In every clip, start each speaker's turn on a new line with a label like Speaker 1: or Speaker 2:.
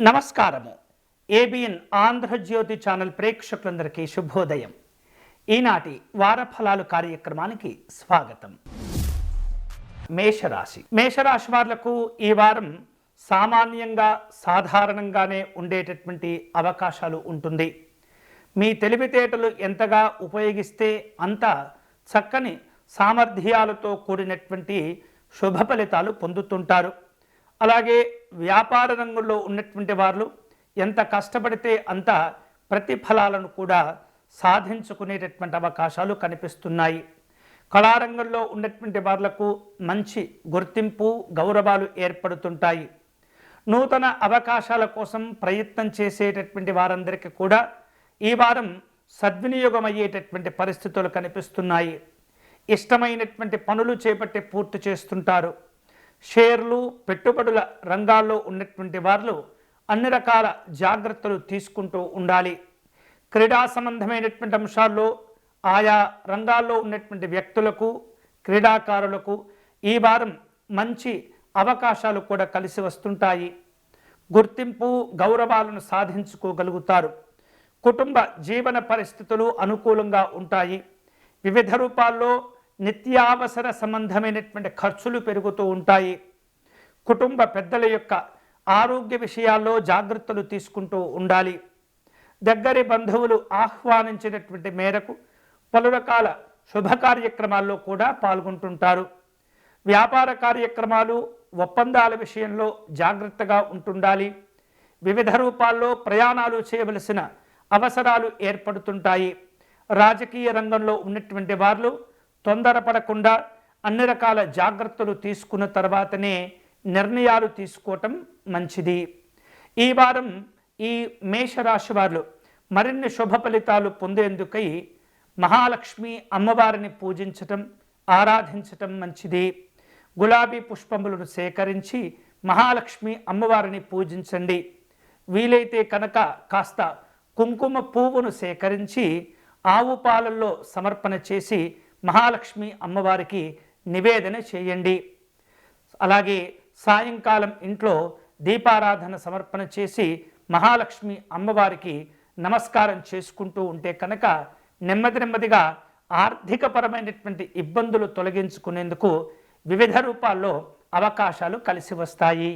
Speaker 1: నమస్కారము. ABN Andhra Jyothi channel ప్రేక్షకులందరికీ శుభోదయం. ఈనాటి వారఫలాలు కార్యక్రమానికి స్వాగతం. మేషరాశి వాళ్లకు ఈ వారం సామాన్యంగా సాధారణంగానే ఉండేటటువంటి అవకాశాలు ఉంటుంది. మీ తెలివితేటలు ఎంతగా ఉపయోగిస్తే అంత చక్కని సామర్థ్యాలతో కూడినటువంటి శుభ ఫలితాలు పొందుతుంటారు. అలాగే వ్యాపార రంగంలో ఉన్నటువంటి వారు ఎంత కష్టపడితే అంత ప్రతిఫలాలను కూడా సాధించుకునేటటువంటి అవకాశాలు కనిపిస్తున్నాయి. కళారంగంలో ఉన్నటువంటి వాళ్లకు మంచి గుర్తింపు గౌరవాలు ఏర్పడుతుంటాయి. నూతన అవకాశాల కోసం ప్రయత్నం చేసేటటువంటి వారందరికీ కూడా ఈ వారం సద్వినియోగం అయ్యేటటువంటి పరిస్థితులు కనిపిస్తున్నాయి. ఇష్టమైనటువంటి పనులు చేపట్టి పూర్తి చేస్తుంటారు. షేర్లు పెట్టుబడుల రంగాల్లో ఉన్నటువంటి వారు అన్ని రకాల జాగ్రత్తలు తీసుకుంటూ ఉండాలి. క్రీడా సంబంధమైనటువంటి అంశాల్లో ఆయా రంగాల్లో ఉన్నటువంటి వ్యక్తులకు క్రీడాకారులకు ఈ వారం మంచి అవకాశాలు కూడా కలిసి వస్తుంటాయి. గుర్తింపు గౌరవాలను సాధించుకోగలుగుతారు. కుటుంబ జీవన పరిస్థితులు అనుకూలంగా ఉంటాయి. వివిధ రూపాల్లో నిత్యావసర సంబంధమైనటువంటి ఖర్చులు పెరుగుతూ ఉంటాయి. కుటుంబ పెద్దల యొక్క ఆరోగ్య విషయాల్లో జాగ్రత్తలు తీసుకుంటూ ఉండాలి. దగ్గరి బంధువులు ఆహ్వానించినటువంటి మేరకు పలు రకాల శుభ కార్యక్రమాల్లో కూడా పాల్గొంటుంటారు. వ్యాపార కార్యక్రమాలు ఒప్పందాల విషయంలో జాగ్రత్తగా ఉంటుండాలి. వివిధ రూపాల్లో ప్రయాణాలు చేయవలసిన అవసరాలు ఏర్పడుతుంటాయి. రాజకీయ రంగంలో ఉన్నటువంటి వారు తొందరపడకుండా అన్ని రకాల జాగ్రత్తలు తీసుకున్న తర్వాతనే నిర్ణయాలు తీసుకోవటం మంచిది. ఈ వారం ఈ మేషరాశి వారు మరిన్ని శుభ ఫలితాలు పొందేందుకై మహాలక్ష్మి అమ్మవారిని పూజించటం ఆరాధించటం మంచిది. గులాబీ పుష్పములను సేకరించి మహాలక్ష్మి అమ్మవారిని పూజించండి. వీలైతే కనుక కాస్త కుంకుమ పువ్వును సేకరించి ఆవు పాలల్లో సమర్పణ చేసి మహాలక్ష్మి అమ్మవారికి నివేదన చేయండి. అలాగే సాయంకాలం ఇంట్లో దీపారాధన సమర్పణ చేసి మహాలక్ష్మి అమ్మవారికి నమస్కారం చేసుకుంటూ ఉంటే కనుక నెమ్మదిగా ఆర్థికపరమైనటువంటి ఇబ్బందులు తొలగించుకునేందుకు వివిధ రూపాల్లో అవకాశాలు కలిసి వస్తాయి.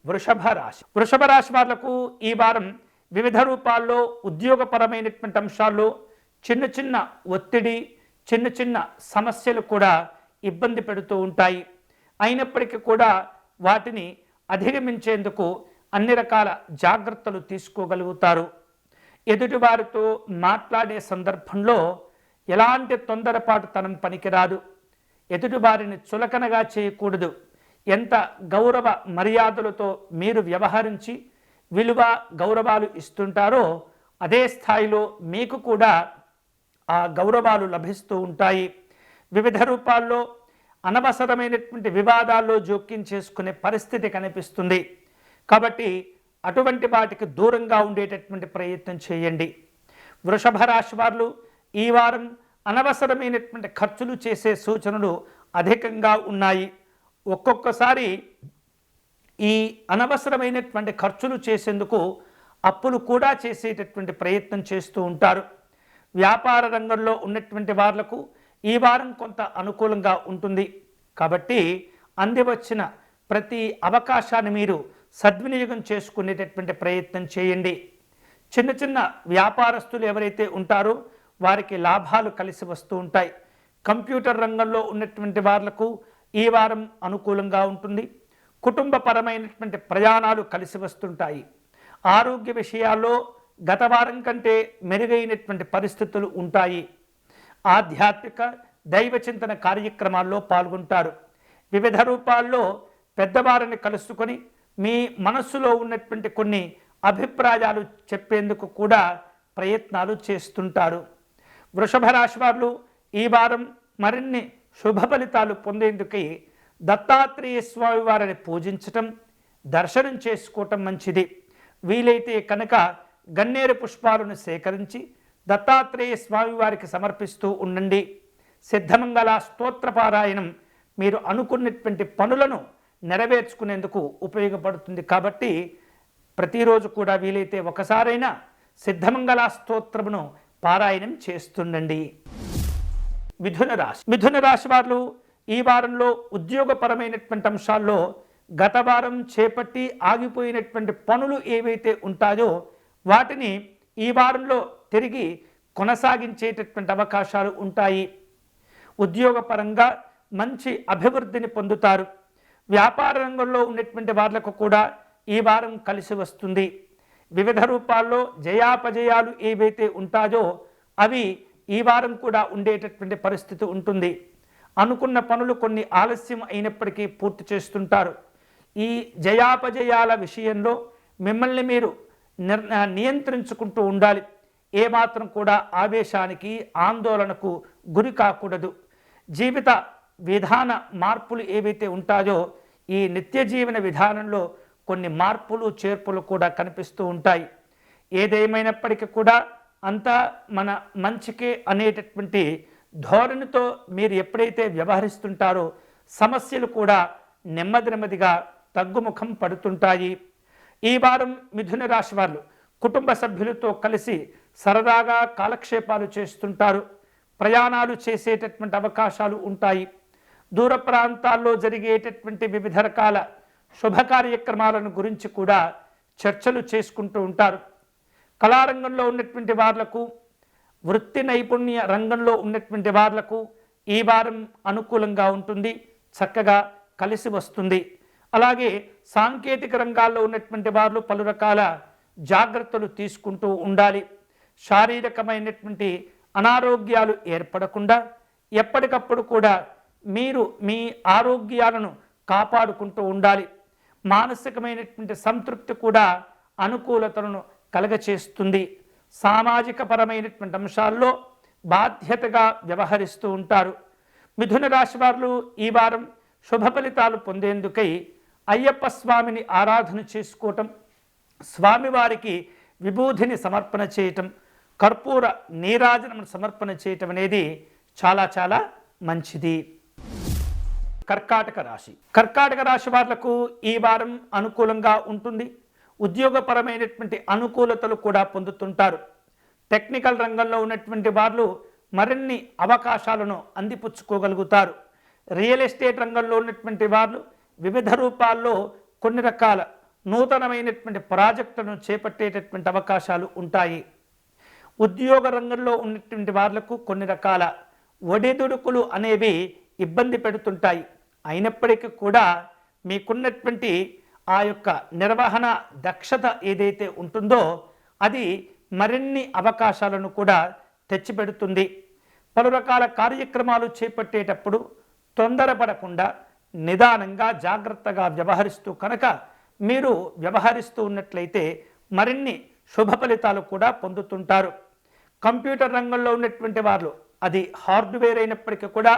Speaker 1: వృషభ రాశి వాళ్లకు ఈ వారం వివిధ రూపాల్లో ఉద్యోగపరమైనటువంటి అంశాల్లో చిన్న ఒత్తిడి చిన్న సమస్యలు కూడా ఇబ్బంది పెడుతూ ఉంటాయి. అయినప్పటికీ కూడా వాటిని అధిగమించేందుకు అన్ని రకాల జాగ్రత్తలు తీసుకోగలుగుతారు. ఎదుటివారితో మాట్లాడే సందర్భంలో ఎలాంటి తొందరపాటుతనం పనికిరాదు. ఎదుటివారిని చులకనగా చేయకూడదు. ఎంత గౌరవ మర్యాదలతో మీరు వ్యవహరించి విలువ గౌరవాలు ఇస్తుంటారో అదే స్థాయిలో మీకు కూడా ఆ గౌరవాలు లభిస్తూ ఉంటాయి. వివిధ రూపాల్లో అనవసరమైనటువంటి వివాదాల్లో జోక్యం చేసుకునే పరిస్థితి కనిపిస్తుంది. కాబట్టి అటువంటి వాటికి దూరంగా ఉండేటటువంటి ప్రయత్నం చేయండి. వృషభ రాశి వారు ఈ వారం అనవసరమైనటువంటి ఖర్చులు చేసే సూచనలు అధికంగా ఉన్నాయి. ఒక్కొక్కసారి ఈ అనవసరమైనటువంటి ఖర్చులు చేసేందుకు అప్పులు కూడా చేసేటటువంటి ప్రయత్నం చేస్తూ ఉంటారు. వ్యాపార రంగంలో ఉన్నటువంటి వాళ్లకు ఈ వారం కొంత అనుకూలంగా ఉంటుంది. కాబట్టి అందివచ్చిన ప్రతి అవకాశాన్ని మీరు సద్వినియోగం చేసుకునేటటువంటి ప్రయత్నం చేయండి. చిన్న వ్యాపారస్తులు ఎవరైతే ఉంటారో వారికి లాభాలు కలిసి వస్తూ ఉంటాయి. కంప్యూటర్ రంగంలో ఉన్నటువంటి వాళ్లకు ఈ వారం అనుకూలంగా ఉంటుంది. కుటుంబపరమైనటువంటి ప్రయాణాలు కలిసి వస్తుంటాయి. ఆరోగ్య విషయాల్లో గత వారం కంటే మెరుగైనటువంటి పరిస్థితులు ఉంటాయి. ఆధ్యాత్మిక దైవ చింతన కార్యక్రమాల్లో పాల్గొంటారు. వివిధ రూపాల్లో పెద్దవారిని కలుసుకొని మీ మనస్సులో ఉన్నటువంటి కొన్ని అభిప్రాయాలు చెప్పేందుకు కూడా ప్రయత్నాలు చేస్తుంటారు. వృషభ రాశి వారు ఈ వారం మరిన్ని శుభ ఫలితాలు పొందేందుకై దత్తాత్రేయ స్వామి వారిని పూజించటం దర్శనం చేసుకోవటం మంచిది. వీలైతే కనుక గన్నేరు పుష్పాలను సేకరించి దత్తాత్రేయ స్వామి వారికి సమర్పిస్తూ ఉండండి. సిద్ధమంగళ స్తోత్రపారాయణం మీరు అనుకున్నటువంటి పనులను నెరవేర్చుకునేందుకు ఉపయోగపడుతుంది. కాబట్టి ప్రతిరోజు కూడా వీలైతే ఒకసారైనా సిద్ధమంగళ స్తోత్రమును పారాయణం చేస్తుండండి. మిథున రాశి వారు ఈ వారంలో ఉద్యోగపరమైనటువంటి అంశాల్లో గత వారం చేపట్టి ఆగిపోయినటువంటి పనులు ఏవైతే ఉంటాయో వాటిని ఈ వారంలో తిరిగి కొనసాగించేటటువంటి అవకాశాలు ఉంటాయి. ఉద్యోగపరంగా మంచి అభివృద్ధిని పొందుతారు. వ్యాపార రంగంలో ఉన్నటువంటి వాళ్లకు కూడా ఈ వారం కలిసి వస్తుంది. వివిధ రూపాల్లో జయాపజయాలు ఏవైతే ఉంటాయో అవి ఈ వారం కూడా ఉండేటటువంటి పరిస్థితి ఉంటుంది. అనుకున్న పనులు కొన్ని ఆలస్యం అయినప్పటికీ పూర్తి చేస్తుంటారు. ఈ జయాపజయాల విషయంలో మిమ్మల్ని మీరు నియంత్రించుకుంటూ ఉండాలి. ఏమాత్రం కూడా ఆవేశానికి ఆందోళనకు గురి కాకూడదు. జీవిత విధాన మార్పులు ఏవైతే ఉంటాయో ఈ నిత్య జీవన విధానంలో కొన్ని మార్పులు చేర్పులు కూడా కనిపిస్తూ ఉంటాయి. ఏదేమైనప్పటికీ కూడా అంతా మన మంచికే అనేటటువంటి ధోరణితో మీరు ఎప్పుడైతే వ్యవహరిస్తుంటారో సమస్యలు కూడా నెమ్మదిగా తగ్గుముఖం పడుతుంటాయి. ఈ వారం మిథున రాశి వారు కుటుంబ సభ్యులతో కలిసి సరదాగా కాలక్షేపాలు చేస్తుంటారు. ప్రయాణాలు చేసేటటువంటి అవకాశాలు ఉంటాయి. దూర ప్రాంతాల్లో జరిగేటటువంటి వివిధ రకాల శుభ కార్యక్రమాలను గురించి కూడా చర్చలు చేసుకుంటూ ఉంటారు. కళారంగంలో ఉన్నటువంటి వాళ్లకు, వృత్తి నైపుణ్య రంగంలో ఉన్నటువంటి వాళ్లకు ఈ వారం అనుకూలంగా ఉంటుంది, చక్కగా కలిసి వస్తుంది. అలాగే సాంకేతిక రంగాల్లో ఉన్నటువంటి వారు పలు రకాల జాగ్రత్తలు తీసుకుంటూ ఉండాలి. శారీరకమైనటువంటి అనారోగ్యాలు ఏర్పడకుండా ఎప్పటికప్పుడు కూడా మీరు మీ ఆరోగ్యాలను కాపాడుకుంటూ ఉండాలి. మానసికమైనటువంటి సంతృప్తి కూడా అనుకూలతలను కలగచేస్తుంది. సామాజిక పరమైనటువంటి అంశాల్లో బాధ్యతగా వ్యవహరిస్తూ ఉంటారు. మిథున రాశి వారు ఈ వారం శుభ ఫలితాలు పొందేందుకై అయ్యప్ప స్వామిని ఆరాధన చేసుకోవటం, స్వామివారికి విభూతిని సమర్పణ చేయటం, కర్పూర నీరాజనం సమర్పణ చేయటం అనేది చాలా మంచిది. కర్కాటక రాశి వాళ్లకు ఈ వారం అనుకూలంగా ఉంటుంది. ఉద్యోగపరమైనటువంటి అనుకూలతలు కూడా పొందుతుంటారు. టెక్నికల్ రంగంలో ఉన్నటువంటి వారు మరిన్ని అవకాశాలను అందిపుచ్చుకోగలుగుతారు. రియల్ ఎస్టేట్ రంగంలో ఉన్నటువంటి వారు వివిధ రూపాల్లో కొన్ని రకాల నూతనమైనటువంటి ప్రాజెక్టులను చేపట్టేటటువంటి అవకాశాలు ఉంటాయి. ఉద్యోగ రంగంలో ఉన్నటువంటి వాళ్లకు కొన్ని రకాల ఒడిదుడుకులు అనేవి ఇబ్బంది పెడుతుంటాయి. అయినప్పటికీ కూడా మీకున్నటువంటి ఆ యొక్క నిర్వహణ దక్షత ఏదైతే ఉంటుందో అది మరిన్ని అవకాశాలను కూడా తెచ్చిపెడుతుంది. పలు రకాల కార్యక్రమాలు చేపట్టేటప్పుడు తొందరపడకుండా నిదానంగా జాగ్రత్తగా వ్యవహరిస్తూ కనుక మీరు వ్యవహరిస్తూ ఉన్నట్లయితే మరిన్ని శుభ ఫలితాలు కూడా పొందుతుంటారు. కంప్యూటర్ రంగంలో ఉన్నటువంటి వారు అది హార్డ్వేర్ అయినప్పటికీ కూడా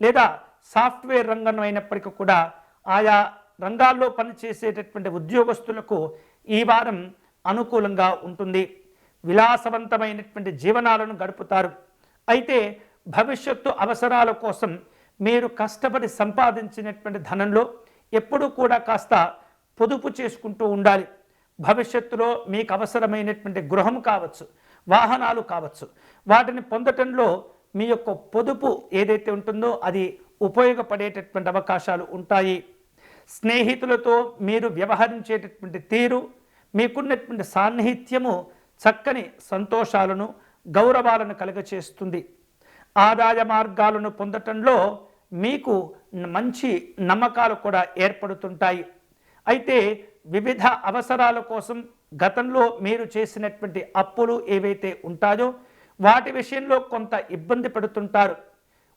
Speaker 1: లేదా సాఫ్ట్వేర్ రంగం అయినప్పటికీ కూడా ఆయా రంగాల్లో పనిచేసేటటువంటి ఉద్యోగస్తులకు ఈ వారం అనుకూలంగా ఉంటుంది. విలాసవంతమైనటువంటి జీవనాలను గడుపుతారు. అయితే భవిష్యత్తు అవసరాల కోసం మీరు కష్టపడి సంపాదించినటువంటి ధనంలో ఎప్పుడూ కూడా కాస్త పొదుపు చేసుకుంటూ ఉండాలి. భవిష్యత్తులో మీకు అవసరమైనటువంటి గృహం కావచ్చు, వాహనాలు కావచ్చు, వాటిని పొందటంలో మీ యొక్క పొదుపు ఏదైతే ఉంటుందో అది ఉపయోగపడేటటువంటి అవకాశాలు ఉంటాయి. స్నేహితులతో మీరు వ్యవహరించేటటువంటి తీరు, మీకున్నటువంటి సాన్నిహిత్యము చక్కని సంతోషాలను గౌరవాలను కలుగచేస్తుంది. ఆదాయ మార్గాలను పొందటంలో మీకు మంచి నమ్మకాలు కూడా ఏర్పడుతుంటాయి. అయితే వివిధ అవసరాల కోసం గతంలో మీరు చేసినటువంటి అప్పులు ఏవైతే ఉంటాయో వాటి విషయంలో కొంత ఇబ్బంది పడుతుంటారు.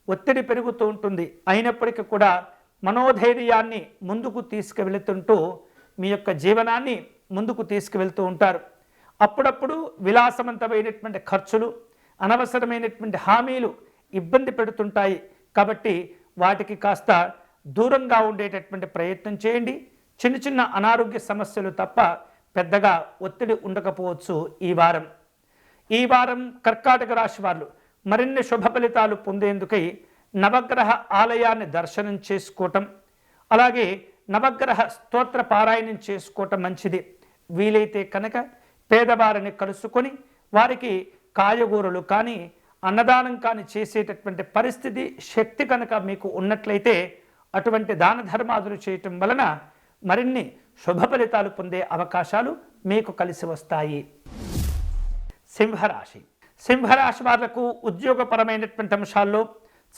Speaker 1: ఒత్తిడి పెరుగుతూ ఉంటుంది. అయినప్పటికీ కూడా మనోధైర్యాన్ని ముందుకు తీసుకువెళుతుంటూ మీ యొక్క జీవనాన్ని ముందుకు తీసుకువెళ్తూ ఉంటారు. అప్పుడప్పుడు విలాసవంతమైనటువంటి ఖర్చులు, అనవసరమైనటువంటి హామీలు ఇబ్బంది పెడుతుంటాయి. కాబట్టి వాటికి కాస్త దూరంగా ఉండేటటువంటి ప్రయత్నం చేయండి. చిన్న అనారోగ్య సమస్యలు తప్ప పెద్దగా ఒత్తిడి ఉండకపోవచ్చు ఈ వారం కర్కాటక రాశి వారు మరిన్ని శుభ ఫలితాలు పొందేందుకై నవగ్రహ ఆలయాన్ని దర్శనం చేసుకోవటం, అలాగే నవగ్రహ స్తోత్ర పారాయణం చేసుకోవటం మంచిది. వీలైతే కనుక పేదవారిని కలుసుకొని వారికి కాయగూరలు కానీ అన్నదానం కానీ చేసేటటువంటి పరిస్థితి శక్తి కనుక మీకు ఉన్నట్లయితే అటువంటి దాన ధర్మాదులు చేయటం వలన మరిన్ని శుభ ఫలితాలు పొందే అవకాశాలు మీకు కలిసి వస్తాయి. సింహరాశి. సింహరాశి వాళ్లకు ఉద్యోగపరమైనటువంటి అంశాల్లో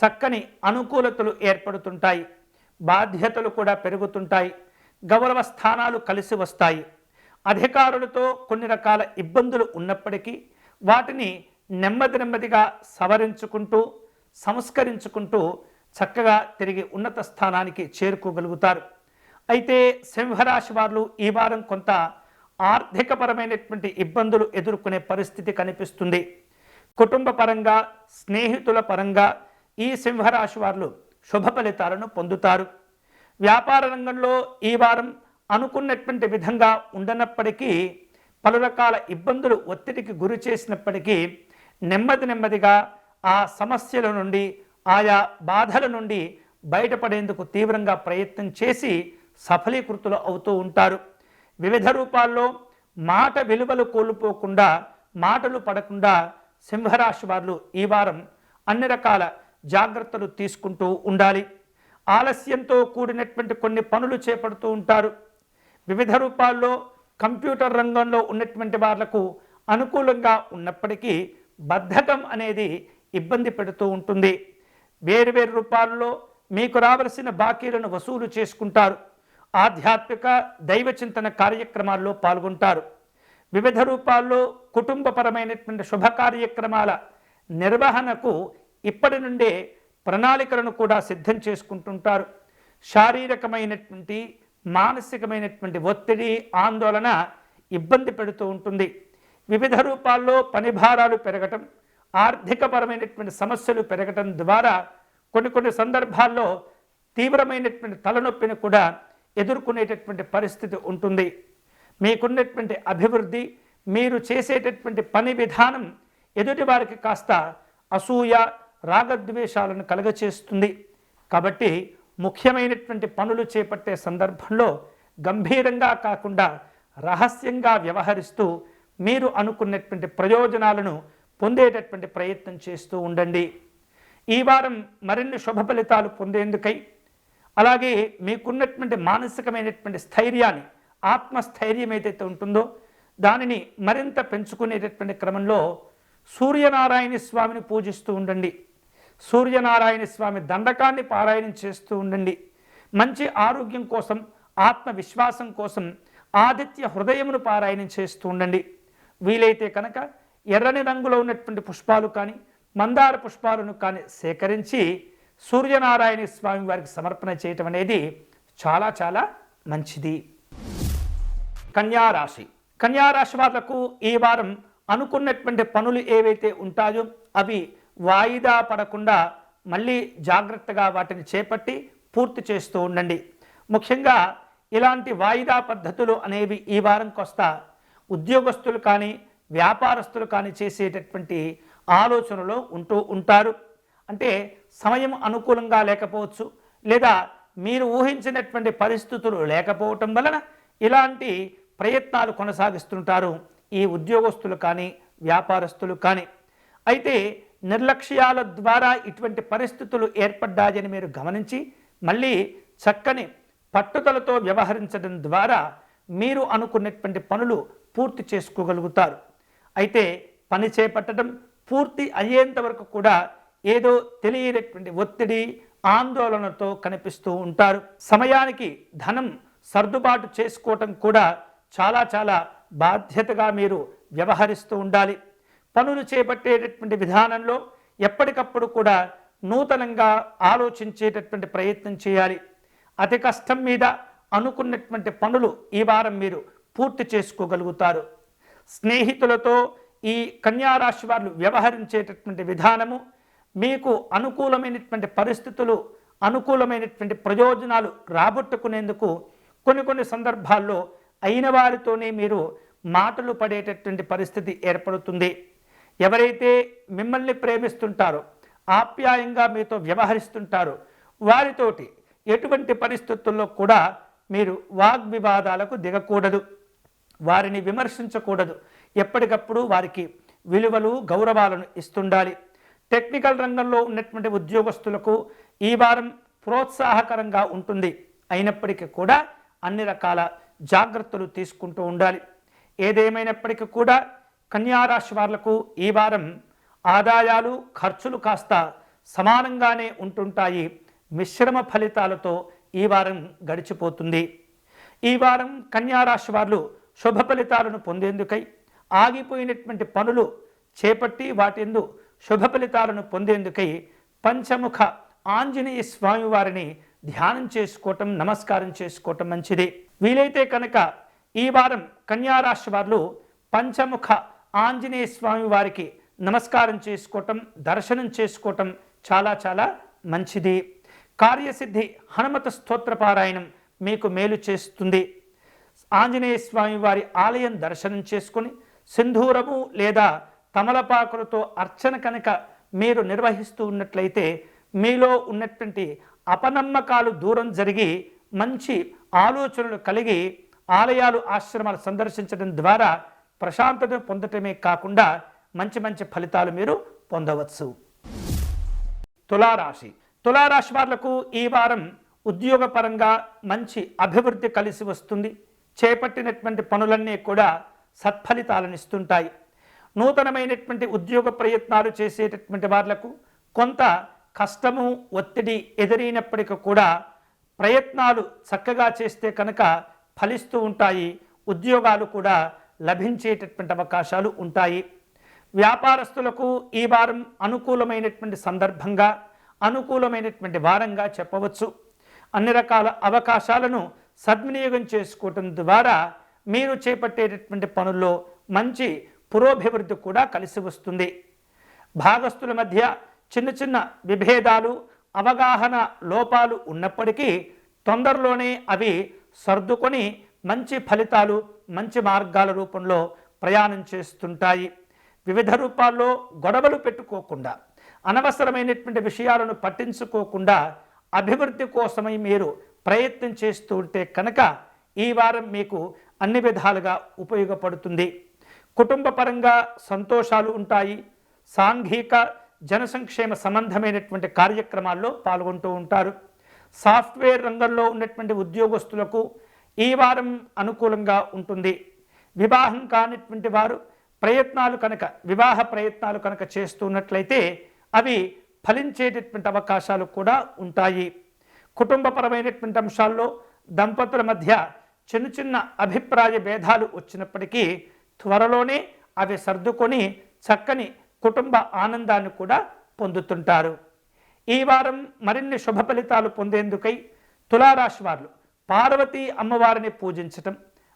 Speaker 1: చక్కని అనుకూలతలు ఏర్పడుతుంటాయి. బాధ్యతలు కూడా పెరుగుతుంటాయి. గౌరవ స్థానాలు కలిసి వస్తాయి. అధికారులతో కొన్ని రకాల ఇబ్బందులు ఉన్నప్పటికీ వాటిని నెమ్మదిగా సవరించుకుంటూ సంస్కరించుకుంటూ చక్కగా తిరిగి ఉన్నత స్థానానికి చేరుకోగలుగుతారు. అయితే సింహరాశి వారు ఈ వారం కొంత ఆర్థికపరమైనటువంటి ఇబ్బందులు ఎదుర్కొనే పరిస్థితి కనిపిస్తుంది. కుటుంబ పరంగా స్నేహితుల పరంగా ఈ సింహరాశి వారు శుభ ఫలితాలను పొందుతారు. వ్యాపార రంగంలో ఈ వారం అనుకున్నటువంటి విధంగా ఉండనప్పటికీ పలు రకాల ఇబ్బందులు ఒత్తిడికి గురి చేసినప్పటికీ నెమ్మదిగా ఆ సమస్యల నుండి ఆయా బాధల నుండి బయటపడేందుకు తీవ్రంగా ప్రయత్నం చేసి సఫలీకృతులు అవుతూ ఉంటారు. వివిధ రూపాల్లో మాట విలువలు కోల్పోకుండా మాటలు పడకుండా సింహరాశి వారు ఈ వారం అన్ని రకాల జాగ్రత్తలు తీసుకుంటూ ఉండాలి. ఆలస్యంతో కూడినటువంటి కొన్ని పనులు చేపడుతూ ఉంటారు. వివిధ రూపాల్లో కంప్యూటర్ రంగంలో ఉన్నటువంటి వాళ్లకు అనుకూలంగా ఉన్నప్పటికీ బద్ధకం అనేది ఇబ్బంది పెడుతూ ఉంటుంది. వేరు రూపాల్లో మీకు రావలసిన బాకీలను వసూలు చేసుకుంటారు. ఆధ్యాత్మిక దైవ చింతన కార్యక్రమాల్లో పాల్గొంటారు. వివిధ రూపాల్లో కుటుంబపరమైనటువంటి శుభ కార్యక్రమాల నిర్వహణకు ఇప్పటి నుండే ప్రణాళికలను కూడా సిద్ధం చేసుకుంటుంటారు. శారీరకమైనటువంటి మానసికమైనటువంటి ఒత్తిడి ఆందోళన ఇబ్బంది పెడుతూ ఉంటుంది. వివిధ రూపాల్లో పని భారాలు పెరగటం, ఆర్థికపరమైనటువంటి సమస్యలు పెరగటం ద్వారా కొన్ని సందర్భాల్లో తీవ్రమైనటువంటి తలనొప్పిని కూడా ఎదుర్కొనేటటువంటి పరిస్థితి ఉంటుంది. మీకున్నటువంటి అభివృద్ధి, మీరు చేసేటటువంటి పని విధానం ఎదుటి వారికి కాస్త అసూయ రాగద్వేషాలను కలగచేస్తుంది. కాబట్టి ముఖ్యమైనటువంటి పనులు చేపట్టే సందర్భంలో గంభీరంగా కాకుండా రహస్యంగా వ్యవహరిస్తూ మీరు అనుకున్నటువంటి ప్రయోజనాలను పొందేటటువంటి ప్రయత్నం చేస్తూ ఉండండి. ఈ వారం మరిన్ని శుభ ఫలితాలు పొందేందుకై అలాగే మీకున్నటువంటి మానసికమైనటువంటి స్థైర్యాన్ని, ఆత్మస్థైర్యం ఏదైతే ఉంటుందో దానిని మరింత పెంచుకునేటటువంటి క్రమంలో సూర్యనారాయణ స్వామిని పూజిస్తూ ఉండండి. సూర్యనారాయణ స్వామి దండకాన్ని పారాయణం చేస్తూ ఉండండి. మంచి ఆరోగ్యం కోసం, ఆత్మవిశ్వాసం కోసం ఆదిత్య హృదయమును పారాయణం చేస్తూ ఉండండి. వీలైతే కనుక ఎర్రని రంగులో ఉన్నటువంటి పుష్పాలు కానీ మందార పుష్పాలను కానీ సేకరించి సూర్యనారాయణ స్వామి వారికి సమర్పణ చేయటం అనేది చాలా మంచిది. కన్యారాశి. కన్యారాశి వాళ్లకు ఈ వారం అనుకున్నటువంటి పనులు ఏవైతే ఉంటాయో అవి వాయిదా పడకుండా మళ్ళీ జాగ్రత్తగా వాటిని చేపట్టి పూర్తి చేస్తూ ఉండండి. ముఖ్యంగా ఇలాంటి వాయిదా పద్ధతులు అనేవి ఈ వారంకి వస్తా ఉద్యోగస్తులు కానీ వ్యాపారస్తులు కానీ చేసేటటువంటి ఆలోచనలో ఉంటూ ఉంటారు. అంటే సమయం అనుకూలంగా లేకపోవచ్చు, లేదా మీరు ఊహించినటువంటి పరిస్థితులు లేకపోవటం వలన ఇలాంటి ప్రయత్నాలు కొనసాగిస్తుంటారు ఈ ఉద్యోగస్తులు కానీ వ్యాపారస్తులు కానీ. అయితే నిర్లక్ష్యాల ద్వారా ఇటువంటి పరిస్థితులు ఏర్పడ్డాయని మీరు గమనించి మళ్ళీ చక్కని పట్టుదలతో వ్యవహరించడం ద్వారా మీరు అనుకున్నటువంటి పనులు పూర్తి చేసుకోగలుగుతారు. అయితే పని చేపట్టడం పూర్తి అయ్యేంత వరకు కూడా ఏదో తెలియనటువంటి ఒత్తిడి ఆందోళనతో కనిపిస్తూ ఉంటారు. సమయానికి ధనం సర్దుబాటు చేసుకోవటం కూడా చాలా బాధ్యతగా మీరు వ్యవహరిస్తూ ఉండాలి. పనులు చేపట్టేటటువంటి విధానంలో ఎప్పటికప్పుడు కూడా నూతనంగా ఆలోచించేటటువంటి ప్రయత్నం చేయాలి. అతి కష్టం మీద అనుకున్నటువంటి పనులు ఈ వారం మీరు పూర్తి చేసుకోగలుగుతారు. స్నేహితులతో ఈ కన్యారాశి వారు వ్యవహరించేటటువంటి విధానము మీకు అనుకూలమైనటువంటి పరిస్థితులు, అనుకూలమైనటువంటి ప్రయోజనాలు రాబట్టుకునేందుకు కొన్ని సందర్భాల్లో అయిన వారితోనే మీరు మాటలు పడేటటువంటి పరిస్థితి ఏర్పడుతుంది. ఎవరైతే మిమ్మల్ని ప్రేమిస్తుంటారో, ఆప్యాయంగా మీతో వ్యవహరిస్తుంటారో వారితోటి ఎటువంటి పరిస్థితుల్లో కూడా మీరు వాగ్వివాదాలకు దిగకూడదు. వారిని విమర్శించకూడదు. ఎప్పటికప్పుడు వారికి విలువలు గౌరవాలను ఇస్తుండాలి. టెక్నికల్ రంగంలో ఉన్నటువంటి ఉద్యోగస్తులకు ఈ వారం ప్రోత్సాహకరంగా ఉంటుంది. అయినప్పటికీ కూడా అన్ని రకాల జాగ్రత్తలు తీసుకుంటూ ఉండాలి. ఏదేమైనప్పటికీ కూడా కన్యారాశి వాళ్లకు ఈ వారం ఆదాయాలు ఖర్చులు కాస్త సమానంగానే ఉంటుంటాయి. మిశ్రమ ఫలితాలతో ఈ వారం గడిచిపోతుంది. ఈ వారం కన్యారాశి వారు శుభ ఫలితాలను పొందేందుకై ఆగిపోయినటువంటి పనులు చేపట్టి వాటిందు శుభ ఫలితాలను పొందేందుకై పంచముఖ ఆంజనేయ స్వామి వారిని ధ్యానం చేసుకోవటం, నమస్కారం చేసుకోవటం మంచిది. వీలైతే కనుక ఈ వారం కన్యారాశి వారు పంచముఖ ఆంజనేయ స్వామి వారికి నమస్కారం చేసుకోవటం, దర్శనం చేసుకోవటం చాలా చాలా మంచిది. కార్యసిద్ధి హనుమత స్తోత్ర పారాయణం మీకు మేలు చేస్తుంది. ఆంజనేయ స్వామి వారి ఆలయం దర్శనం చేసుకొని సింధూరము లేదా తమలపాకులతో అర్చన కనుక మీరు నిర్వహిస్తూ ఉన్నట్లయితే మీలో ఉన్నటువంటి అపనమ్మకాలు దూరం జరిగి మంచి ఆలోచనలు కలిగి ఆలయాలు ఆశ్రమాలు సందర్శించడం ద్వారా ప్రశాంతతను పొందటమే కాకుండా మంచి మంచి ఫలితాలు మీరు పొందవచ్చు. తులారాశి. తులారాశి వాళ్లకు ఈ వారం ఉద్యోగపరంగా మంచి అభివృద్ధి కలిసి వస్తుంది. చేపట్టినటువంటి పనులన్నీ కూడా సత్ఫలితాలను ఇస్తుంటాయి. నూతనమైనటువంటి ఉద్యోగ ప్రయత్నాలు చేసేటటువంటి వాళ్లకు కొంత కష్టము ఒత్తిడి ఎదురైనప్పటికీ కూడా ప్రయత్నాలు చక్కగా చేస్తే కనుక ఫలిస్తూ ఉంటాయి. ఉద్యోగాలు కూడా లభించేటటువంటి అవకాశాలు ఉంటాయి. వ్యాపారస్తులకు ఈ వారం అనుకూలమైనటువంటి సందర్భంగా అనుకూలమైనటువంటి వారంగా చెప్పవచ్చు. అన్ని రకాల అవకాశాలను సద్వినియోగం చేసుకోవటం ద్వారా మీరు చేపట్టేటటువంటి పనుల్లో మంచి పురోభివృద్ధి కూడా కలిసి వస్తుంది. భాగస్తుల మధ్య చిన్న చిన్న విభేదాలు అవగాహన లోపాలు ఉన్నప్పటికీ తొందరలోనే అవి సర్దుకొని మంచి ఫలితాలు మంచి మార్గాల రూపంలో ప్రయాణం చేస్తుంటాయి. వివిధ రూపాల్లో గొడవలు పెట్టుకోకుండా అనవసరమైనటువంటి విషయాలను పట్టించుకోకుండా అభివృద్ధి కోసమై మీరు ప్రయత్నం చేస్తూ ఉంటే కనుక ఈ వారం మీకు అన్ని విధాలుగా ఉపయోగపడుతుంది. కుటుంబ పరంగా సంతోషాలు ఉంటాయి. సాంఘిక జనసంక్షేమ సంబంధమైనటువంటి కార్యక్రమాల్లో పాల్గొంటూ ఉంటారు. సాఫ్ట్వేర్ రంగంలో ఉన్నటువంటి ఉద్యోగస్తులకు ఈ వారం అనుకూలంగా ఉంటుంది. వివాహం కానిటువంటి వారు వివాహ ప్రయత్నాలు కనుక చేస్తున్నట్లయితే అవి ఫలించేటటువంటి అవకాశాలు కూడా ఉంటాయి. కుటుంబపరమైనటువంటి అంశాల్లో దంపతుల మధ్య చిన్న చిన్న అభిప్రాయ భేదాలు వచ్చినప్పటికీ త్వరలోనే అవి సర్దుకొని చక్కని కుటుంబ ఆనందాన్ని కూడా పొందుతుంటారు. ఈ వారం మరిన్ని శుభ ఫలితాలు పొందేందుకై తులారాశి వారు పార్వతీ అమ్మవారిని పూజించటం,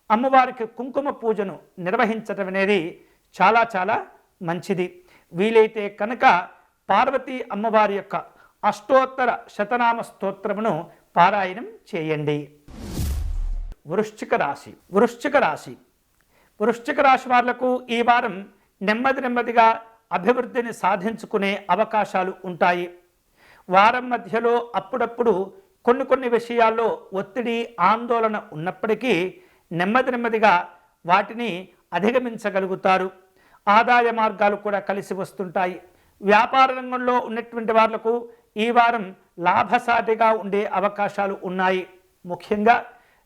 Speaker 1: అమ్మవారికి కుంకుమ పూజను నిర్వహించటం అనేది చాలా చాలా మంచిది. వీలైతే కనుక పార్వతీ అమ్మవారి యొక్క అష్టోత్తర శతనామ స్తోత్రమును పారాయణం చేయండి. వృశ్చిక రాశి. వృశ్చిక రాశి వాళ్లకు ఈ వారం నెమ్మదిగా అభివృద్ధిని సాధించుకునే అవకాశాలు ఉంటాయి. వారం మధ్యలో అప్పుడప్పుడు కొన్ని విషయాల్లో ఒత్తిడి ఆందోళన ఉన్నప్పటికీ నెమ్మదిగా వాటిని అధిగమించగలుగుతారు. ఆదాయ మార్గాలు కూడా కలిసి వస్తుంటాయి. వ్యాపార రంగంలో ఉన్నటువంటి వాళ్లకు ఈ వారం లాభసాటిగా ఉండే అవకాశాలు ఉన్నాయి. ముఖ్యంగా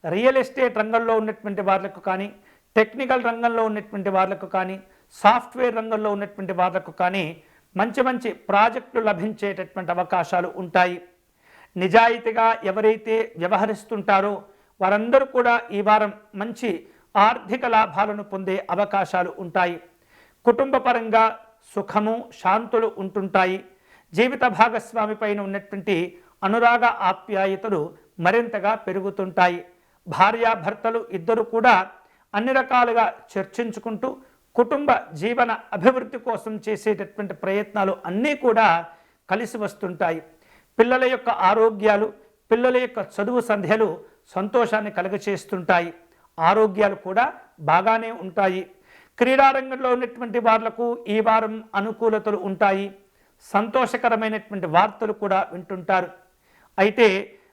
Speaker 1: రియల్ ఎస్టేట్ రంగంలో ఉన్నటువంటి వాళ్లకు కానీ, టెక్నికల్ రంగంలో ఉన్నటువంటి వాళ్లకు కానీ, సాఫ్ట్వేర్ రంగంలో ఉన్నటువంటి వాళ్లకు కానీ మంచి ప్రాజెక్టులు లభించేటటువంటి అవకాశాలు ఉంటాయి. నిజాయితీగా ఎవరైతే వ్యవహరిస్తుంటారో వారందరూ కూడా ఈ వారం మంచి ఆర్థిక లాభాలను పొందే అవకాశాలు ఉంటాయి. కుటుంబ పరంగా సుఖము శాంతులు ఉంటుంటాయి. జీవిత భాగస్వామి పైన ఉన్నటువంటి అనురాగ ఆప్యాయతలు మరింతగా పెరుగుతుంటాయి. భార్యాభర్తలు ఇద్దరు కూడా అన్ని రకాలుగా చర్చించుకుంటూ కుటుంబ జీవన అభివృద్ధి కోసం చేసేటటువంటి ప్రయత్నాలు అన్నీ కూడా కలిసి వస్తుంటాయి. పిల్లల యొక్క ఆరోగ్యాలు, పిల్లల యొక్క చదువు సంధ్యలు సంతోషాన్ని కలుగచేస్తుంటాయి. ఆరోగ్యాలు కూడా బాగానే ఉంటాయి. క్రీడారంగంలో ఉన్నటువంటి వాళ్లకు ఈ వారం అనుకూలతలు ఉంటాయి. సంతోషకరమైనటువంటి వార్తలు కూడా వింటుంటారు. అయితే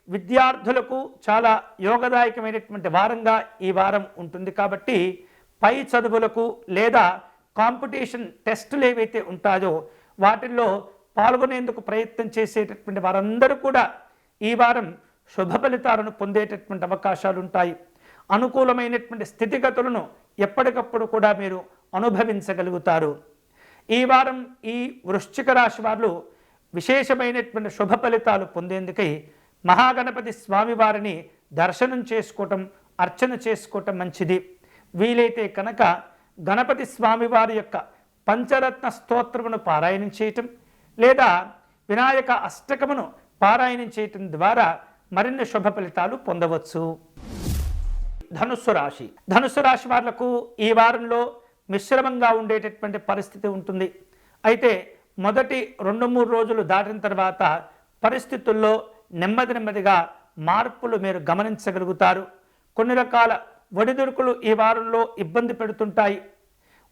Speaker 1: విద్యార్థులకు చాలా యోగదాయకమైనటువంటి వారంగా ఈ వారం ఉంటుంది. కాబట్టి పై చదువులకు లేదా కాంపిటీషన్ టెస్టులు ఏవైతే ఉంటాయో వాటిల్లో పాల్గొనేందుకు ప్రయత్నం చేసేటటువంటి వారందరూ కూడా ఈ వారం శుభ ఫలితాలను పొందేటటువంటి అవకాశాలు ఉంటాయి. అనుకూలమైనటువంటి స్థితిగతులను ఎప్పటికప్పుడు కూడా మీరు అనుభవించగలుగుతారు. ఈ వారం ఈ వృశ్చిక రాశి వారు విశేషమైనటువంటి శుభ ఫలితాలు పొందేందుకై మహాగణపతి స్వామివారిని దర్శనం చేసుకోవటం, అర్చన చేసుకోవటం మంచిది. వీలైతే కనుక గణపతి స్వామివారి యొక్క పంచరత్న స్తోత్రమును పారాయణం చేయటం లేదా వినాయక అష్టకమును పారాయణం చేయటం ద్వారా మరిన్ని శుభ ఫలితాలు పొందవచ్చు. ధనుస్సు రాశి వాళ్లకు ఈ వారంలో మిశ్రమంగా ఉండేటటువంటి పరిస్థితి ఉంటుంది. అయితే మొదటి 2-3 రోజులు దాటిన తర్వాత పరిస్థితుల్లో నెమ్మదిగా మార్పులు మీరు గమనించగలుగుతారు. కొన్ని రకాల ఒడిదుడుకులు ఈ వారంలో ఇబ్బంది పెడుతుంటాయి.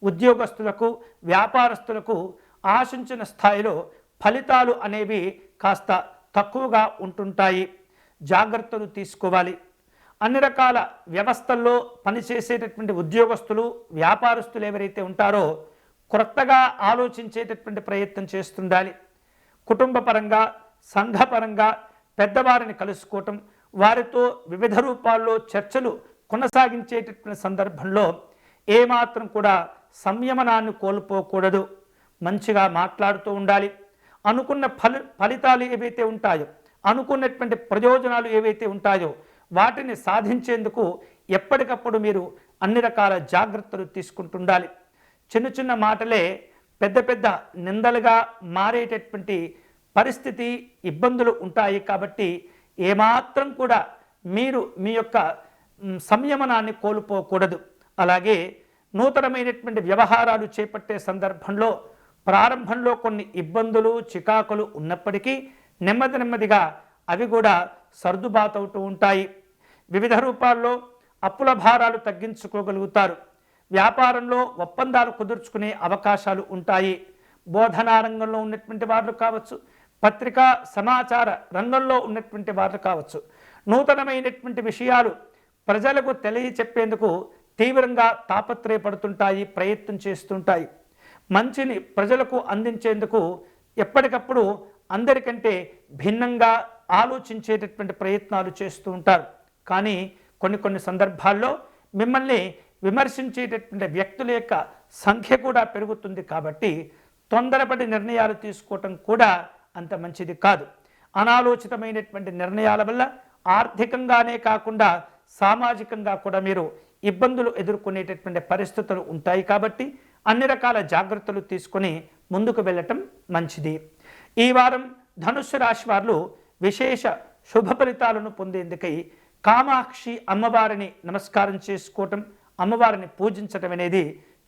Speaker 1: ఉద్యోగస్తులకు, వ్యాపారస్తులకు ఆశించిన స్థాయిలో ఫలితాలు అనేవి కాస్త తక్కువగా ఉంటుంటాయి. జాగ్రత్తలు తీసుకోవాలి. అన్ని రకాల వ్యవస్థల్లో పనిచేసేటటువంటి ఉద్యోగస్తులు, వ్యాపారస్తులు ఎవరైతే ఉంటారో కొత్తగా ఆలోచించేటటువంటి ప్రయత్నం చేస్తుండాలి. కుటుంబ పరంగా, సంఘపరంగా పెద్దవారిని కలుసుకోవటం, వారితో వివిధ రూపాల్లో చర్చలు కొనసాగించేటటువంటి సందర్భంలో ఏమాత్రం కూడా సంయమనాన్ని కోల్పోకూడదు. మంచిగా మాట్లాడుతూ ఉండాలి. అనుకున్న ఫలితాలు ఏవైతే ఉంటాయో, అనుకున్నటువంటి ప్రయోజనాలు ఏవైతే ఉంటాయో వాటిని సాధించేందుకు ఎప్పటికప్పుడు మీరు అన్ని రకాల జాగ్రత్తలు తీసుకుంటుండాలి. చిన్న మాటలే పెద్ద నిందలుగా మారేటటువంటి పరిస్థితి, ఇబ్బందులు ఉంటాయి. కాబట్టి ఏమాత్రం కూడా మీరు మీ యొక్క సంయమనాన్ని కోల్పోకూడదు. అలాగే నూతనమైనటువంటి వ్యవహారాలు చేపట్టే సందర్భంలో ప్రారంభంలో కొన్ని ఇబ్బందులు, చికాకులు ఉన్నప్పటికీ నెమ్మదిగా అవి కూడా సర్దుబాతవుతూ ఉంటాయి. వివిధ రూపాల్లో అప్పుల భారాలు తగ్గించుకోగలుగుతారు. వ్యాపారంలో ఒప్పందాలు కుదుర్చుకునే అవకాశాలు ఉంటాయి. బోధనా రంగంలో ఉన్నటువంటి వారు కావచ్చు, పత్రికా సమాచార రంగంలో ఉన్నటువంటి వారు కావచ్చు, నూతనమైనటువంటి విషయాలు ప్రజలకు తెలియచెప్పేందుకు తీవ్రంగా తాపత్రయపడుతుంటాయి, ప్రయత్నం చేస్తుంటాయి. మంచిని ప్రజలకు అందించేందుకు ఎప్పటికప్పుడు అందరికంటే భిన్నంగా ఆలోచించేటటువంటి ప్రయత్నాలు చేస్తూ ఉంటారు. కానీ కొన్ని సందర్భాల్లో మిమ్మల్ని విమర్శించేటటువంటి వ్యక్తుల యొక్క సంఖ్య కూడా పెరుగుతుంది. కాబట్టి తొందరపడి నిర్ణయాలు తీసుకోవటం కూడా అంత మంచిది కాదు. అనాలోచితమైనటువంటి నిర్ణయాల వల్ల ఆర్థికంగానే కాకుండా సామాజికంగా కూడా మీరు ఇబ్బందులు ఎదుర్కొనేటటువంటి పరిస్థితులు ఉంటాయి. కాబట్టి అన్ని రకాల జాగ్రత్తలు తీసుకొని ముందుకు వెళ్ళటం మంచిది. ఈ వారం ధనుస్సు రాశి వారు విశేష శుభ ఫలితాలను పొందేందుకై కామాక్షి అమ్మవారిని నమస్కారం చేసుకోవటం, అమ్మవారిని పూజించటం అనేది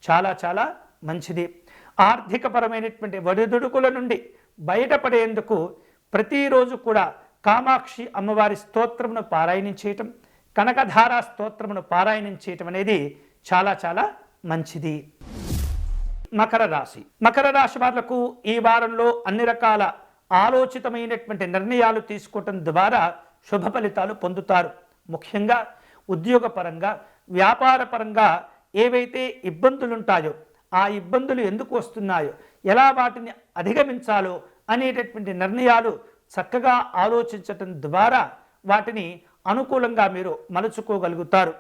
Speaker 1: చాలా మంచిది. ఆర్థికపరమైనటువంటి ఒడిదుడుకుల నుండి బయటపడేందుకు ప్రతిరోజు కూడా కామాక్షి అమ్మవారి స్తోత్రమును పారాయణం చేయటం, కనకధార స్తోత్రమును పారాయణం చేయటం అనేది చాలా మంచిది. మకర రాశి వాళ్లకు ఈ వారంలో అన్ని రకాల ఆలోచితమైనటువంటి నిర్ణయాలు తీసుకోవటం ద్వారా శుభ ఫలితాలు పొందుతారు. ముఖ్యంగా ఉద్యోగపరంగా, వ్యాపారపరంగా ఏవైతే ఇబ్బందులు ఉంటాయో, ఆ ఇబ్బందులు ఎందుకు వస్తున్నాయో, ఎలా వాటిని అధిగమించాలో అనేటటువంటి నిర్ణయాలు చక్కగా ఆలోచించటం ద్వారా వాటిని అనుకూలంగా మీరు మలుచుకోగలుగుతారు.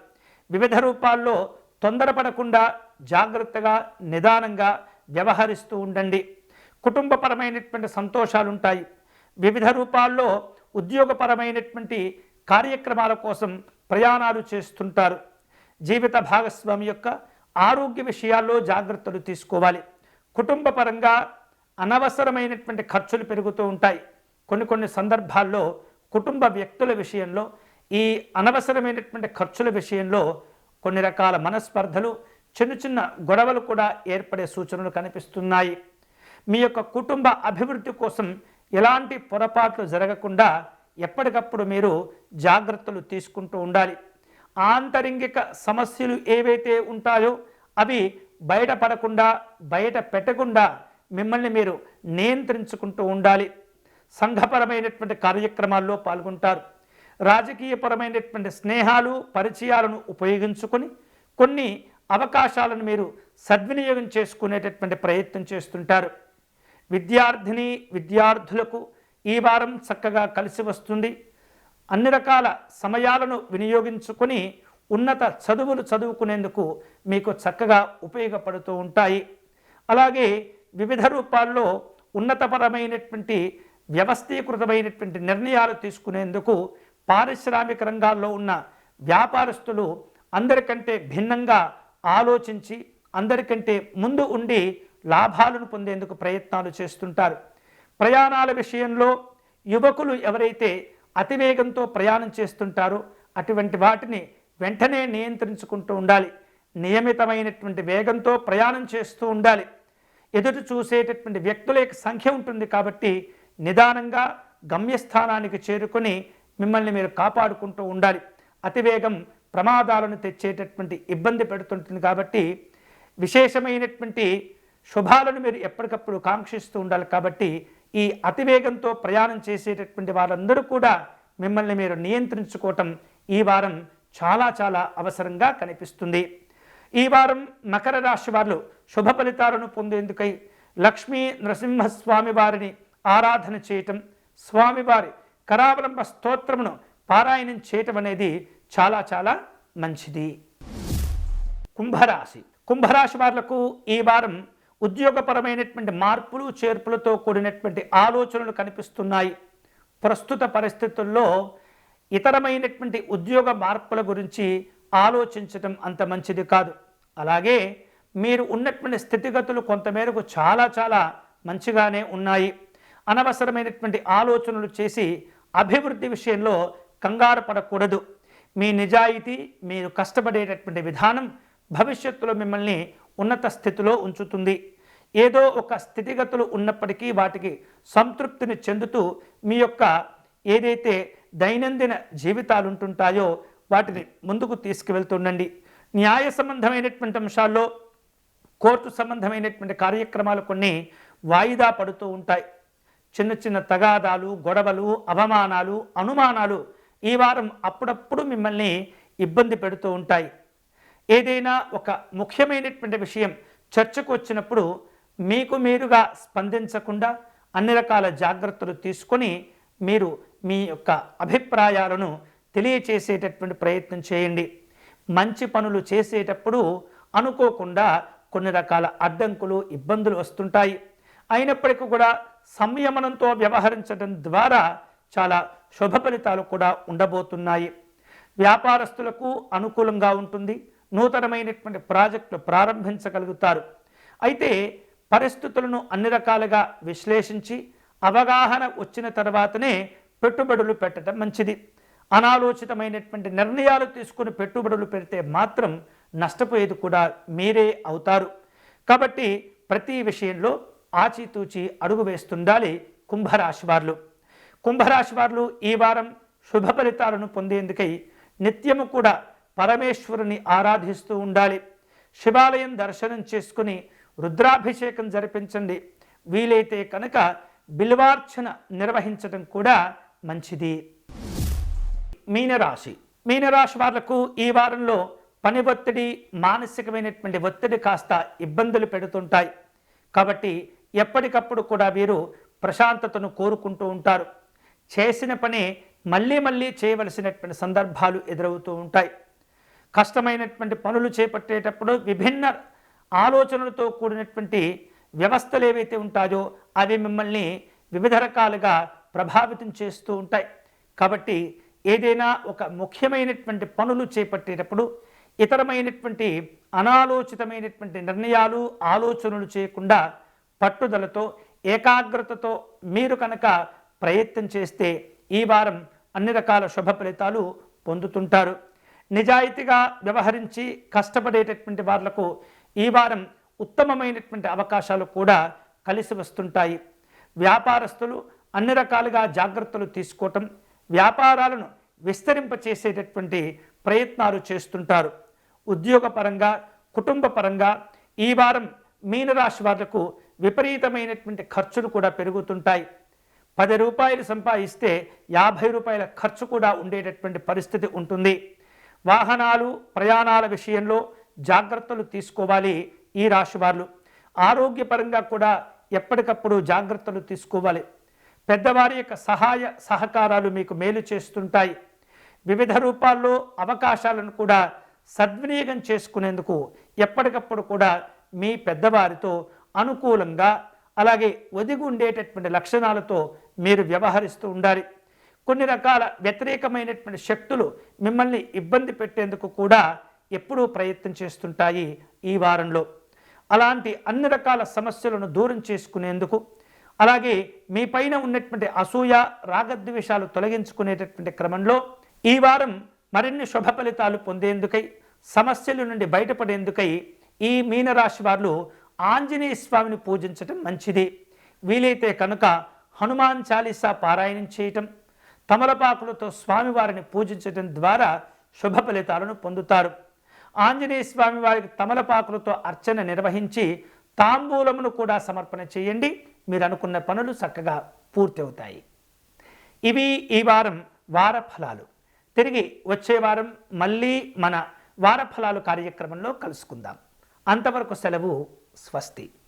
Speaker 1: వివిధ రూపాల్లో తొందరపడకుండా జాగ్రత్తగా, నిదానంగా వ్యవహరిస్తూ ఉండండి. కుటుంబపరమైనటువంటి సంతోషాలు ఉంటాయి. వివిధ రూపాల్లో ఉద్యోగపరమైనటువంటి కార్యక్రమాల కోసం ప్రయాణాలు చేస్తుంటారు. జీవిత భాగస్వామి యొక్క ఆరోగ్య విషయాల్లో జాగ్రత్తలు తీసుకోవాలి. కుటుంబ పరంగా అనవసరమైనటువంటి ఖర్చులు పెరుగుతూ ఉంటాయి. కొన్ని సందర్భాల్లో కుటుంబ వ్యక్తుల విషయంలో ఈ అనవసరమైనటువంటి ఖర్చుల విషయంలో కొన్ని రకాల మనస్పర్ధలు, చిన్న గొడవలు కూడా ఏర్పడే సూచనలు కనిపిస్తున్నాయి. మీ యొక్క కుటుంబ అభివృద్ధి కోసం ఎలాంటి పొరపాట్లు జరగకుండా ఎప్పటికప్పుడు మీరు జాగ్రత్తలు తీసుకుంటూ ఉండాలి. ఆంతరింగిక సమస్యలు ఏవైతే ఉంటాయో అవి బయటపడకుండా, బయట పెట్టకుండా మిమ్మల్ని మీరు నియంత్రించుకుంటూ ఉండాలి. సంఘపరమైనటువంటి కార్యక్రమాల్లో పాల్గొంటారు. రాజకీయపరమైనటువంటి స్నేహాలు, పరిచయాలను ఉపయోగించుకొని కొన్ని అవకాశాలను మీరు సద్వినియోగం చేసుకునేటటువంటి ప్రయత్నం చేస్తుంటారు. విద్యార్థులకు ఈ వారం చక్కగా కలిసి వస్తుంది. అన్ని రకాల సమయాలను వినియోగించుకొని ఉన్నత చదువులు చదువుకునేందుకు మీకు చక్కగా ఉపయోగపడుతూ ఉంటాయి. అలాగే వివిధ రూపాల్లో ఉన్నతపరమైనటువంటి వ్యవస్థీకృతమైనటువంటి నిర్ణయాలు తీసుకునేందుకు పారిశ్రామిక రంగాల్లో ఉన్న వ్యాపారస్తులు అందరికంటే భిన్నంగా ఆలోచించి అందరికంటే ముందు ఉండి లాభాలను పొందేందుకు ప్రయత్నాలు చేస్తుంటారు. ప్రయాణాల విషయంలో యువకులు ఎవరైతే అతివేగంతో ప్రయాణం చేస్తుంటారో అటువంటి వాటిని వెంటనే నియంత్రించుకుంటూ ఉండాలి. నియమితమైనటువంటి వేగంతో ప్రయాణం చేస్తూ ఉండాలి. ఎదుటి చూసేటటువంటి వ్యక్తుల యొక్క సంఖ్య ఉంటుంది కాబట్టి నిదానంగా గమ్యస్థానానికి చేరుకొని మిమ్మల్ని మీరు కాపాడుకుంటూ ఉండాలి. అతివేగం ప్రమాదాలను తెచ్చేటటువంటి ఇబ్బంది పెడుతుంటుంది కాబట్టి విశేషమైనటువంటి శుభాలను మీరు ఎప్పటికప్పుడు కాంక్షిస్తూ ఉండాలి. కాబట్టి ఈ అతివేగంతో ప్రయాణం చేసేటటువంటి వారందరూ కూడా మిమ్మల్ని మీరు నియంత్రించుకోవటం ఈ వారం చాలా చాలా అవసరంగా కనిపిస్తుంది. ఈ వారం మకర రాశి వారు శుభ ఫలితాలను పొందేందుకై లక్ష్మీ నరసింహస్వామి వారిని ఆరాధన చేయటం, స్వామివారి కరావలంబ స్తోత్రమును పారాయణం చేయటం అనేది చాలా చాలా మంచిది. కుంభరాశి వాళ్లకు ఈ వారం ఉద్యోగపరమైనటువంటి మార్పులు చేర్పులతో కూడినటువంటి ఆలోచనలు కనిపిస్తున్నాయి. ప్రస్తుత పరిస్థితుల్లో ఇతరమైనటువంటి ఉద్యోగ మార్పుల గురించి ఆలోచించటం అంత మంచిది కాదు. అలాగే మీరు ఉన్నటువంటి స్థితిగతులు కొంతమేరకు చాలా చాలా మంచిగానే ఉన్నాయి. అనవసరమైనటువంటి ఆలోచనలు చేసి అభివృద్ధి విషయంలో కంగారు పడకూడదు. మీ నిజాయితీ, మీరు కష్టపడేటటువంటి విధానం భవిష్యత్తులో మిమ్మల్ని ఉన్నత స్థితిలో ఉంచుతుంది. ఏదో ఒక స్థితిగతులు ఉన్నప్పటికీ వాటికి సంతృప్తిని చెందుతూ మీ యొక్క ఏదైతే దైనందిన జీవితాలు ఉంటుంటాయో వాటిని ముందుకు తీసుకువెళ్తుండండి. న్యాయ సంబంధమైనటువంటి అంశాల్లో కోర్టు సంబంధమైనటువంటి కార్యక్రమాలు కొన్ని వాయిదా పడుతూ ఉంటాయి. చిన్న చిన్న తగాదాలు, గొడవలు, అవమానాలు, అనుమానాలు ఈ వారం అప్పుడప్పుడు మిమ్మల్ని ఇబ్బంది పెడుతూ ఉంటాయి. ఏదైనా ఒక ముఖ్యమైనటువంటి విషయం చర్చకు వచ్చినప్పుడు మీకు మీరుగా స్పందించకుండా అన్ని రకాల జాగ్రత్తలు తీసుకొని మీరు మీ యొక్క అభిప్రాయాలను తెలియచేసేటటువంటి ప్రయత్నం చేయండి. మంచి పనులు చేసేటప్పుడు అనుకోకుండా కొన్ని రకాల అడ్డంకులు, ఇబ్బందులు వస్తుంటాయి. అయినప్పటికీ కూడా సంయమనంతో వ్యవహరించడం ద్వారా చాలా శుభ ఫలితాలు కూడా ఉండబోతున్నాయి. వ్యాపారస్తులకు అనుకూలంగా ఉంటుంది. నూతనమైనటువంటి ప్రాజెక్టులు ప్రారంభించగలుగుతారు. అయితే పరిస్థితులను అన్ని రకాలుగా విశ్లేషించి అవగాహన వచ్చిన తర్వాతనే పెట్టుబడులు పెట్టడం మంచిది. అనాలోచితమైనటువంటి నిర్ణయాలు తీసుకుని పెట్టుబడులు పెడితే మాత్రం నష్టపోయేది కూడా మీరే అవుతారు. కాబట్టి ప్రతి విషయంలో ఆచితూచి అడుగు వేస్తుండాలి కుంభరాశి వారు ఈ వారం శుభ ఫలితాలను పొందేందుకై నిత్యము కూడా పరమేశ్వరుని ఆరాధిస్తూ ఉండాలి. శివాలయం దర్శనం చేసుకుని రుద్రాభిషేకం జరిపించండి. వీలైతే కనుక బిల్వార్చన నిర్వహించడం కూడా మంచిది. మీనరాశి వాళ్లకు ఈ వారంలో పని ఒత్తిడి, మానసికమైనటువంటి ఒత్తిడి కాస్త ఇబ్బందులు పెడుతుంటాయి. కాబట్టి ఎప్పటికప్పుడు కూడా వీరు ప్రశాంతతను కోరుకుంటూ ఉంటారు. చేసిన పని మళ్ళీ మళ్ళీ చేయవలసినటువంటి సందర్భాలు ఎదురవుతూ ఉంటాయి. కష్టమైనటువంటి పనులు చేపట్టేటప్పుడు విభిన్న ఆలోచనలతో కూడినటువంటి వ్యవస్థలు ఏవైతే ఉంటాయో అవి మిమ్మల్ని వివిధ రకాలుగా ప్రభావితం చేస్తూ ఉంటాయి. కాబట్టి ఏదైనా ఒక ముఖ్యమైనటువంటి పనులు చేపట్టేటప్పుడు ఇతరమైనటువంటి అనాలోచితమైనటువంటి నిర్ణయాలు, ఆలోచనలు చేయకుండా పట్టుదలతో, ఏకాగ్రతతో మీరు కనుక ప్రయత్నం చేస్తే ఈ వారం అన్ని రకాల శుభ ఫలితాలు పొందుతుంటారు. నిజాయితీగా వ్యవహరించి కష్టపడేటటువంటి వాళ్లకు ఈ వారం ఉత్తమమైనటువంటి అవకాశాలు కూడా కలిసి వస్తుంటాయి. వ్యాపారస్తులు అన్ని రకాలుగా జాగ్రత్తలు తీసుకోవటం, వ్యాపారాలను విస్తరింపచేసేటటువంటి ప్రయత్నాలు చేస్తుంటారు. ఉద్యోగపరంగా, కుటుంబపరంగా ఈ వారం మీనరాశి వాళ్లకు విపరీతమైనటువంటి ఖర్చులు కూడా పెరుగుతుంటాయి. 10 రూపాయలు సంపాదిస్తే 50 రూపాయల ఖర్చు కూడా ఉండేటటువంటి పరిస్థితి ఉంటుంది. వాహనాలు, ప్రయాణాల విషయంలో జాగ్రత్తలు తీసుకోవాలి ఈ రాశి వాళ్ళు. ఆరోగ్యపరంగా కూడా ఎప్పటికప్పుడు జాగ్రత్తలు తీసుకోవాలి. పెద్దవారి యొక్క సహాయ సహకారాలు మీకు మేలు చేస్తుంటాయి. వివిధ రూపాల్లో అవకాశాలను కూడా సద్వినియోగం చేసుకునేందుకు ఎప్పటికప్పుడు కూడా మీ పెద్దవారితో అనుకూలంగా, అలాగే ఒదిగి ఉండేటటువంటి లక్షణాలతో మీరు వ్యవహరిస్తూ ఉండాలి. కొన్ని రకాల వ్యతిరేకమైనటువంటి శక్తులు మిమ్మల్ని ఇబ్బంది పెట్టేందుకు కూడా ఎప్పుడూ ప్రయత్నం చేస్తుంటాయి ఈ వారంలో. అలాంటి అన్ని రకాల సమస్యలను దూరం చేసుకునేందుకు, అలాగే మీ పైన ఉన్నటువంటి అసూయ రాగద్వేషాలు తొలగించుకునేటటువంటి క్రమంలో ఈ వారం మరిన్ని శుభ ఫలితాలు పొందేందుకై, సమస్యల నుండి బయటపడేందుకై ఈ మీనరాశి వారు ఆంజనేయ స్వామిని పూజించటం మంచిది. వీలైతే కనుక హనుమాన్ చాలీసా పారాయణం చేయటం, తమలపాకులతో స్వామివారిని పూజించటం ద్వారా శుభ ఫలితాలను పొందుతారు. ఆంజనేయ స్వామి వారికి తమలపాకులతో అర్చన నిర్వహించి తాంబూలమును కూడా సమర్పణ చేయండి. మీరు అనుకున్న పనులు చక్కగా పూర్తి అవుతాయి. ఇవి ఈ వారం వార ఫలాలు. తిరిగి వచ్చే వారం మళ్ళీ మన వార ఫలాలు కార్యక్రమంలో కలుసుకుందాం. అంతవరకు సెలవు. స్వస్తి.